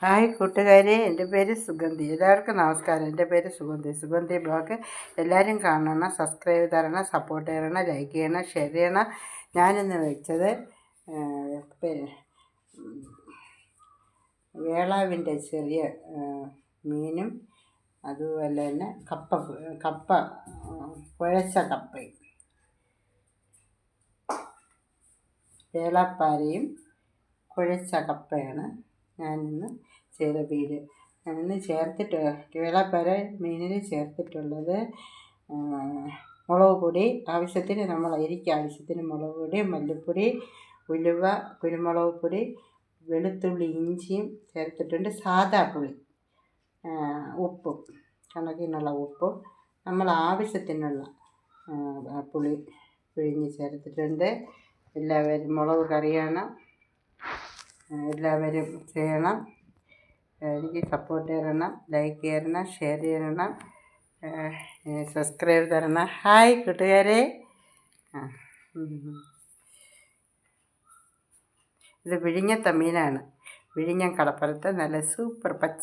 Hi കൂട്ടുകാരെ, എൻ്റെ പേര് സുഗന്ധി. എല്ലാവർക്കും നമസ്കാരം. എൻ്റെ പേര് സുഗന്ധി ബ്ലോഗ്. എല്ലാവരും കാണണം, സബ്സ്ക്രൈബ് തരണം, സപ്പോർട്ട് ചെയ്യണം, ലൈക്ക് ചെയ്യണം, ഷെയർ ചെയ്യണം. ഞാനിന്ന് വെച്ചത് വേളാവിൻ്റെ ചെറിയ മീനും അതുപോലെ തന്നെ കപ്പ കുഴച്ച കപ്പയും വേളാപ്പാരയും കുഴച്ച കപ്പയാണ് ഞാനിന്ന് ചെയ്ത വീഡിയോ. ഞാനിന്ന് വേളാപ്പാര മീനിൽ ചേർത്തിട്ടുള്ളത് മുളക് പൊടി ആവശ്യത്തിന്, ആവശ്യത്തിന് മുളക് പൊടി, മല്ലിപ്പൊടി, ഉലുവ, കുരുമുളക് പൊടി, വെളുത്തുള്ളി, ഇഞ്ചിയും ചേർത്തിട്ടുണ്ട്. സാദാ പുളി, ഉപ്പും കണക്കിനുള്ള ഉപ്പും ആവശ്യത്തിനുള്ള പുളി പിഴിഞ്ഞ് ചേർത്തിട്ടുണ്ട്. എല്ലാവരും മുളക് കറിയാണ്, എല്ലാവരും ചെയ്യണം. എനിക്ക് സപ്പോർട്ട് തരണം, ലൈക്ക് ചെയ്യണം, ഷെയർ ചെയ്യണം, സബ്സ്ക്രൈബ് തരണം. ഹായ് കൂട്ടുകാരെ. ഇത് വിഴിഞ്ഞത്തെ മീനാണ്. വിഴിഞ്ഞം കടപ്പുറത്ത് നല്ല സൂപ്പർ പച്ച